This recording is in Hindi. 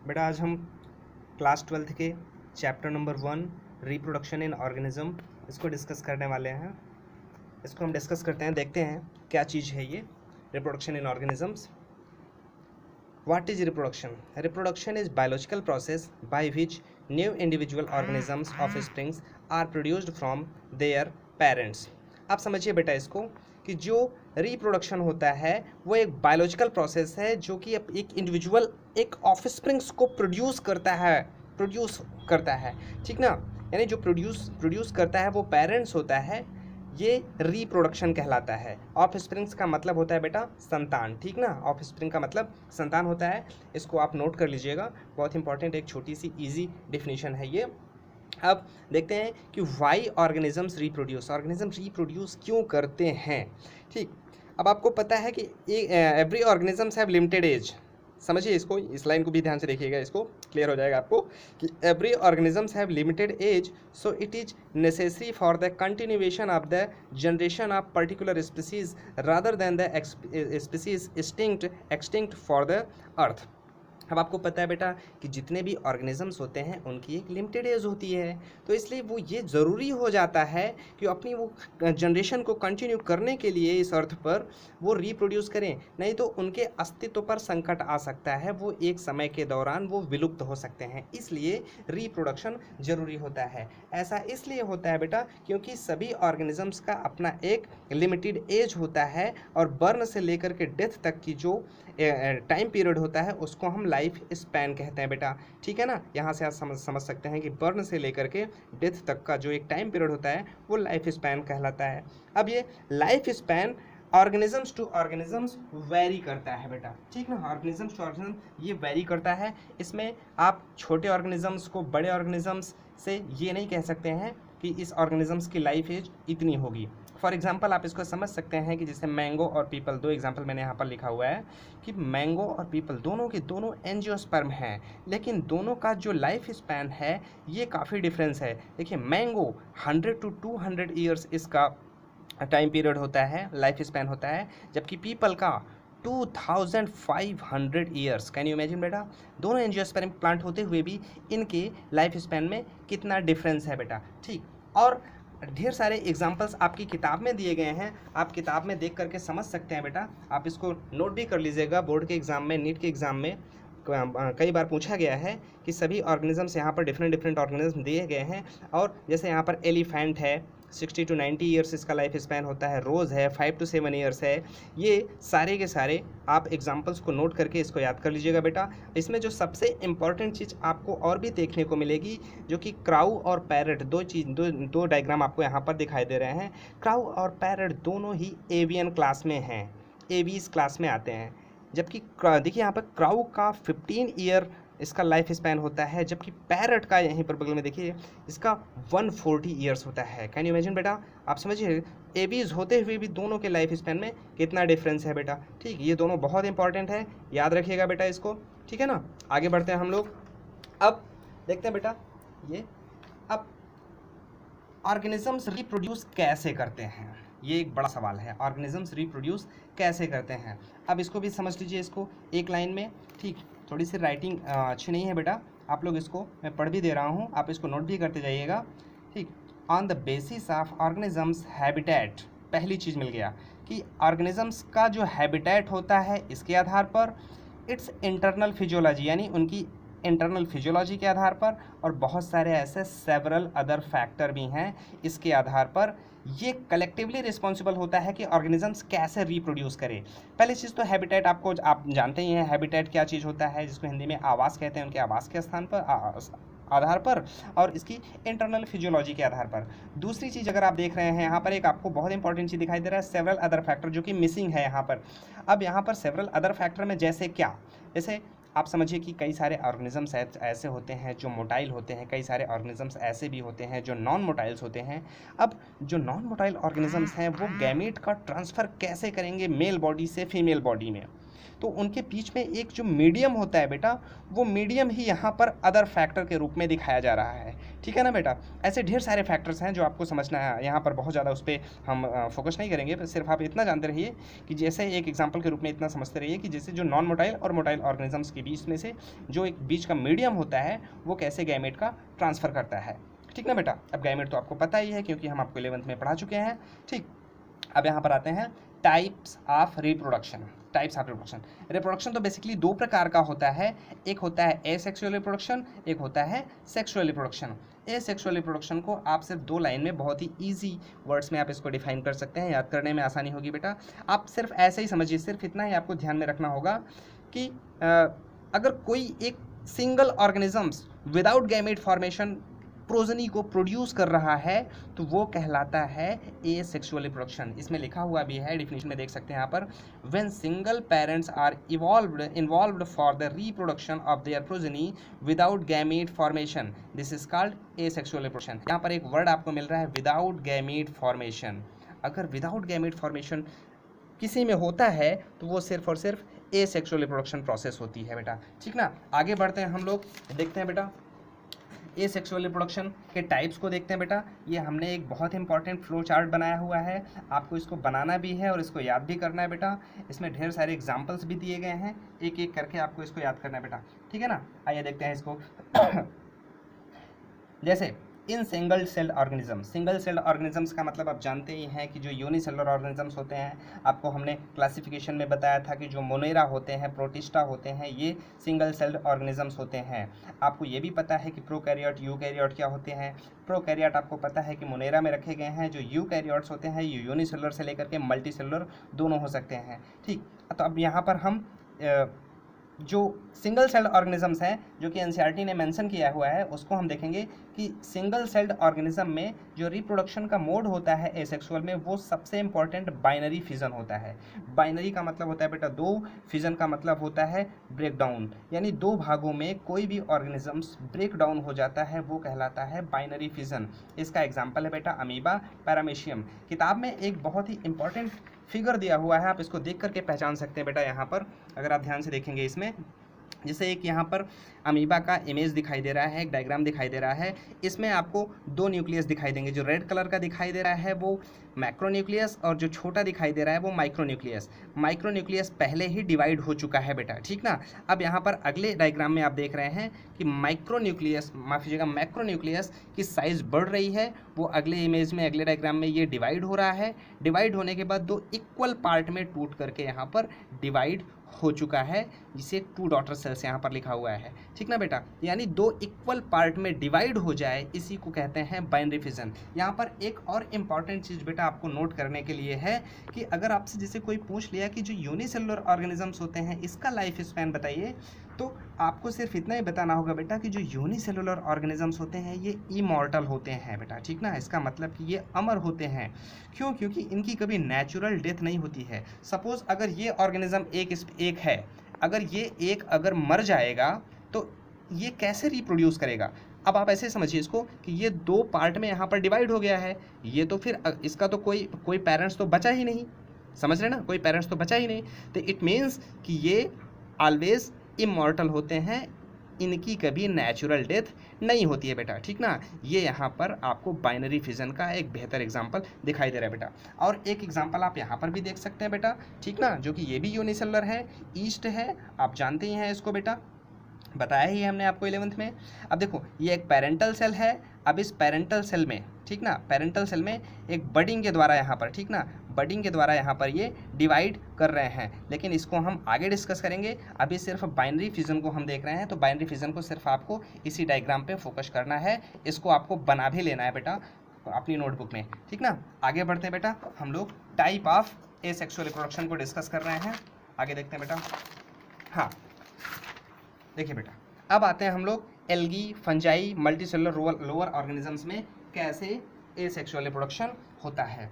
बेटा आज हम क्लास 12th के chapter number 1 reproduction in organism इसको डिस्कस करने वाले हैं। इसको हम डिस्कस करते हैं, देखते हैं क्या चीज़ है ये reproduction in organisms. What is reproduction? Reproduction is biological process by which new individual organisms offsprings are produced from their parents. आप समझिए बेटा इसको कि जो रिप्रोडक्शन होता है वो एक बायोलॉजिकल प्रोसेस है जो कि एक इंडिविजुअल एक ऑफस्प्रिंग्स को प्रोड्यूस करता है, ठीक ना। यानी जो प्रोड्यूस करता है वो पेरेंट्स होता है, ये रिप्रोडक्शन कहलाता है। ऑफस्प्रिंग्स का मतलब होता है बेटा संतान, ठीक ना। ऑफस्प्रिंग का मतलब संतान होता है, इसको आप नोट कर लीजिएगा, बहुत इंपॉर्टेंट एक छोटी सी इजी डेफिनेशन है ये। अब देखते हैं कि वाई ऑर्गेनिजम्स रिप्रोड्यूस क्यों करते हैं, ठीक। अब आपको पता है कि every organisms have limited age. समझिए इसको, इस लाइन को भी ध्यान से देखिएगा, इसको क्लियर हो जाएगा आपको कि every organisms have limited age, so it is necessary for the continuation of the generation of particular species rather than the species extinct for the earth. अब आपको पता है बेटा कि जितने भी ऑर्गेनिजम्स होते हैं उनकी एक लिमिटेड एज होती है, तो इसलिए वो ये ज़रूरी हो जाता है कि अपनी वो जनरेशन को कंटिन्यू करने के लिए इस अर्थ पर वो रिप्रोड्यूस करें, नहीं तो उनके अस्तित्व पर संकट आ सकता है, वो एक समय के दौरान वो विलुप्त हो सकते हैं। इसलिए रिप्रोडक्शन ज़रूरी होता है। ऐसा इसलिए होता है बेटा क्योंकि सभी ऑर्गेनिजम्स का अपना एक लिमिटेड एज होता है और बर्न से लेकर के डेथ तक की जो टाइम पीरियड होता है उसको हम लाइफ स्पैन कहते हैं बेटा, ठीक है ना। यहाँ से आप समझ सकते हैं कि बर्न से लेकर के डेथ तक का जो एक टाइम पीरियड होता है वो लाइफ स्पैन कहलाता है। अब ये life span organisms to organisms very करता है बेटा, ठीक ना। ऑर्गेनिजम्स टू ऑर्गेनिज्म ये वेरी करता है। इसमें आप छोटे ऑर्गेनिजम्स को बड़े ऑर्गेनिजम्स से ये नहीं कह सकते हैं कि इस ऑर्गेनिजम्स की लाइफ एज इतनी होगी। फॉर एग्जाम्पल आप इसको समझ सकते हैं कि जैसे मैंगो और पीपल, दो एग्जाम्पल मैंने यहाँ पर लिखा हुआ है कि मैंगो और पीपल दोनों के दोनों एंजियोस्पर्म हैं, लेकिन दोनों का जो लाइफ स्पैन है ये काफ़ी डिफरेंस है। देखिए मैंगो 100 to 200 ईयर्स इसका टाइम पीरियड होता है, लाइफ स्पैन होता है, जबकि पीपल का 2500 ईयर्स। कैन यू इमेजिन बेटा, दोनों एंजियोस्पर्म प्लांट होते हुए भी इनके लाइफ स्पैन में कितना डिफरेंस है बेटा, ठीक। और ढेर सारे एग्जाम्पल्स आपकी किताब में दिए गए हैं, आप किताब में देख करके समझ सकते हैं बेटा। आप इसको नोट भी कर लीजिएगा, बोर्ड के एग्ज़ाम में, नीट के एग्ज़ाम में कई बार पूछा गया है कि सभी ऑर्गेनिजम्स यहाँ पर डिफरेंट ऑर्गेनिज्म दिए गए हैं। और जैसे यहाँ पर एलिफेंट है 60 to 90 ईयर्स इसका लाइफ स्पैन होता है, रोज़ है 5 to 7 ईयर्स है। ये सारे के सारे आप एग्जाम्पल्स को नोट करके इसको याद कर लीजिएगा बेटा। इसमें जो सबसे इम्पॉर्टेंट चीज़ आपको और भी देखने को मिलेगी जो कि क्राउ और पैरट, दो डायग्राम आपको यहाँ पर दिखाई दे रहे हैं। क्राउ और पैरट दोनों ही एवियन क्लास में हैं, एवीज क्लास में आते हैं, जबकि देखिए यहाँ पर क्राउ का 15 ईयर इसका लाइफ स्पैन होता है, जबकि पैरट का यहीं पर बगल में देखिए इसका 140 ईयर्स होता है। कैन यू इमेजिन बेटा, आप समझिए एबीज होते हुए भी दोनों के लाइफ स्पैन में कितना डिफरेंस है बेटा, ठीक। ये दोनों बहुत इंपॉर्टेंट है, याद रखिएगा बेटा इसको, ठीक है ना। आगे बढ़ते हैं हम लोग। अब देखते हैं बेटा ये, अब ऑर्गेनिजम्स रिप्रोड्यूस कैसे करते हैं, ये एक बड़ा सवाल है। ऑर्गेनिजम्स रिप्रोड्यूस कैसे करते हैं, अब इसको भी समझ लीजिए, इसको एक लाइन में, ठीक। थोड़ी सी राइटिंग अच्छी नहीं है बेटा, आप लोग इसको, मैं पढ़ भी दे रहा हूँ, आप इसको नोट भी करते जाइएगा, ठीक। On the basis of organisms habitat, पहली चीज़ मिल गया कि ऑर्गेनिजम्स का जो हैबिटेट होता है इसके आधार पर, इट्स इंटरनल फिजियोलॉजी यानी उनकी इंटरनल फिजियोलॉजी के आधार पर, और बहुत सारे ऐसे सेवरल अदर फैक्टर भी हैं इसके आधार पर ये कलेक्टिवली रिस्पॉन्सिबल होता है कि ऑर्गेनिजम्स कैसे रिप्रोड्यूस करें। पहली चीज़ तो हैबिटेट, आपको आप जानते ही हैं हैबिटेट क्या चीज़ होता है, जिसको हिंदी में आवास कहते हैं, उनके आवास के स्थान पर आधार पर, और इसकी इंटरनल फिजियोलॉजी के आधार पर। दूसरी चीज़ अगर आप देख रहे हैं यहाँ पर एक आपको बहुत इंपॉर्टेंट चीज़ दिखाई दे रहा है, सेवरल अदर फैक्टर, जो कि मिसिंग है यहाँ पर। अब यहाँ पर सेवरल अदर फैक्टर में जैसे क्या, जैसे आप समझिए कि कई सारे ऑर्गेनिजम्स ऐसे होते हैं जो मोटाइल होते हैं, कई सारे ऑर्गेनिजम्स ऐसे भी होते हैं जो नॉन मोटाइल्स होते हैं। अब जो नॉन मोटाइल ऑर्गेनिजम्स हैं वो गैमीट का ट्रांसफ़र कैसे करेंगे मेल बॉडी से फीमेल बॉडी में, तो उनके बीच में एक जो मीडियम होता है बेटा, वो मीडियम ही यहाँ पर अदर फैक्टर के रूप में दिखाया जा रहा है। ठीक है ना बेटा। ऐसे ढेर सारे फैक्टर्स हैं जो आपको समझना है, यहाँ पर बहुत ज़्यादा उस पर हम फोकस नहीं करेंगे, पर सिर्फ आप इतना जानते रहिए कि जैसे एक एग्जाम्पल के रूप में इतना समझते रहिए कि जैसे जो नॉन मोटाइल और मोटाइल ऑर्गेनिजम्स के बीच में से जो एक बीच का मीडियम होता है वो कैसे गैमेट का ट्रांसफ़र करता है। ठीक ना बेटा। अब गैमेट तो आपको पता ही है क्योंकि हम आपको 11th में पढ़ा चुके हैं। ठीक, अब यहाँ पर आते हैं types of reproduction. Types of reproduction, reproduction तो बेसिकली दो प्रकार का होता है, एक होता है एसेक्सुअल रिप्रोडक्शन, एक होता है सेक्सुअल रिप्रोडक्शन। एसेक्सुअल रिप्रोडक्शन को आप सिर्फ 2 लाइन में बहुत ही ईजी वर्ड्स में आप इसको डिफाइन कर सकते हैं, याद करने में आसानी होगी बेटा। आप सिर्फ ऐसे ही समझिए, सिर्फ इतना ही आपको ध्यान में रखना होगा कि अगर कोई एक single organisms without gamete formation progeny को प्रोड्यूस कर रहा है तो वो कहलाता है एसेक्सुअल रिप्रोडक्शन। इसमें लिखा हुआ भी है, डेफिनेशन में देख सकते हैं यहाँ पर, when single parents are involved for the reproduction of their progeny without gamete formation, this is called asexual reproduction. यहाँ पर एक वर्ड आपको मिल रहा है विदाउट गैमेट फॉर्मेशन। अगर विदाउट गैमेट फॉर्मेशन किसी में होता है तो वो सिर्फ और सिर्फ एसेक्सुअल रिप्रोडक्शन प्रोसेस होती है बेटा। ठीक ना। आगे बढ़ते हैं हम लोग, देखते हैं बेटा एसेक्सुअल रिप्रोडक्शन के टाइप्स को देखते हैं बेटा। ये हमने एक बहुत इंपॉर्टेंट फ्लो चार्ट बनाया हुआ है, आपको इसको बनाना भी है और इसको याद भी करना है बेटा। इसमें ढेर सारे एग्जांपल्स भी दिए गए हैं, एक एक करके आपको इसको याद करना है बेटा। ठीक है ना। आइए देखते हैं इसको। जैसे in single celled organism, single celled organisms का मतलब आप जानते ही हैं कि जो यूनिसेलुलर ऑर्गेनिजम्स होते हैं, आपको हमने क्लासिफिकेशन में बताया था कि जो मोनेरा होते हैं, प्रोटिस्टा होते हैं, ये सिंगल सेल्ड ऑर्गेनिजम्स होते हैं। आपको ये भी पता है कि प्रोकैरियोट यूकैरियोट क्या होते हैं। प्रोकैरियोट आपको पता है कि मोनेरा में रखे गए हैं, जो यूकैरियोट्स होते हैं ये यूनिसेलुलर से लेकर के मल्टीसेलुलर दोनों हो सकते हैं। ठीक, तो अब यहाँ पर हम जो सिंगल सेल्ड ऑर्गेनिजम्स हैं जो कि एनसीईआरटी ने मेंशन किया हुआ है, उसको हम देखेंगे कि सिंगल सेल्ड ऑर्गेनिज्म में जो रिप्रोडक्शन का मोड होता है एसेक्सुअल में, वो सबसे इंपॉर्टेंट बाइनरी फिजन होता है। बाइनरी का मतलब होता है बेटा 2, फिजन का मतलब होता है ब्रेक डाउन, यानी 2 भागों में कोई भी ऑर्गेनिजम्स ब्रेक डाउन हो जाता है वो कहलाता है बाइनरी फिजन। इसका एग्जाम्पल है बेटा अमीबा, पैरामीशियम। किताब में एक बहुत ही इंपॉर्टेंट फिगर दिया हुआ है, आप इसको देख करके पहचान सकते हैं बेटा। यहाँ पर अगर आप ध्यान से देखेंगे, इसमें जैसे एक यहाँ पर अमीबा का इमेज दिखाई दे रहा है, एक डायग्राम दिखाई दे रहा है। इसमें आपको 2 न्यूक्लियस दिखाई देंगे, जो रेड कलर का दिखाई दे रहा है वो मैक्रोन्यूक्लियस और जो छोटा दिखाई दे रहा है वो माइक्रोन्यूक्लियस। माइक्रोन्यूक्लियस पहले ही डिवाइड हो चुका है बेटा। ठीक ना। अब यहाँ पर अगले डायग्राम में आप देख रहे हैं कि मैक्रोन्यूक्लियस की साइज़ बढ़ रही है, वो अगले इमेज में, अगले डायग्राम में ये डिवाइड हो रहा है। डिवाइड होने के बाद 2 इक्वल पार्ट में टूट करके यहाँ पर डिवाइड हो चुका है, जिसे 2 डॉटर सेल्स यहाँ पर लिखा हुआ है। ठीक ना बेटा। यानी 2 इक्वल पार्ट में डिवाइड हो जाए, इसी को कहते हैं बाइनरी फिजन। यहाँ पर एक और इम्पॉर्टेंट चीज़ बेटा आपको नोट करने के लिए है कि अगर आपसे जैसे कोई पूछ लिया कि जो यूनिसेलुलर ऑर्गेनिजम्स होते हैं इसका लाइफ स्पैन बताइए, तो आपको सिर्फ इतना ही बताना होगा बेटा कि जो यूनिसेलुलर ऑर्गेनिजम्स होते हैं ये इमॉर्टल होते हैं बेटा। ठीक ना। इसका मतलब कि ये अमर होते हैं। क्यों? क्योंकि इनकी कभी नेचुरल डेथ नहीं होती है। सपोज अगर ये ऑर्गेनिज्म एक है, अगर ये एक अगर मर जाएगा तो ये कैसे रिप्रोड्यूस करेगा? अब आप ऐसे समझिए इसको कि ये 2 पार्ट में यहाँ पर डिवाइड हो गया है, ये तो फिर इसका तो कोई पेरेंट्स तो बचा ही नहीं, समझ रहे ना, कोई पेरेंट्स तो बचा ही नहीं। तो इट मीन्स कि ये ऑलवेज इमॉर्टल होते हैं, इनकी कभी नेचुरल डेथ नहीं होती है बेटा। ठीक ना। ये यहाँ पर आपको बाइनरी फिजन का एक बेहतर एग्जांपल दिखाई दे रहा है बेटा। और एक एग्जांपल आप यहाँ पर भी देख सकते हैं बेटा। ठीक ना, जो कि ये भी यूनिसेलुलर है, ईस्ट है, आप जानते ही हैं इसको बेटा, बताया ही हमने आपको 11th में। अब देखो ये एक पेरेंटल सेल है। अब इस पेरेंटल सेल में, ठीक ना, पेरेंटल सेल में एक बडिंग के द्वारा यहाँ पर, ठीक ना, बडिंग के द्वारा यहाँ पर ये डिवाइड कर रहे हैं, लेकिन इसको हम आगे डिस्कस करेंगे। अभी सिर्फ बाइनरी फिजन को हम देख रहे हैं, तो बाइनरी फिजन को सिर्फ आपको इसी डायग्राम पे फोकस करना है, इसको आपको बना भी लेना है बेटा अपनी नोटबुक में। ठीक ना। आगे बढ़ते हैं बेटा, हम लोग टाइप ऑफ एसेक्सुअल रिप्रोडक्शन को डिस्कस कर रहे हैं। आगे देखते हैं बेटा। हाँ देखिए बेटा, अब आते हैं हम लोग algae, fungi, multicellular lower organisms में कैसे एसेक्सुअल रिप्रोडक्शन होता है।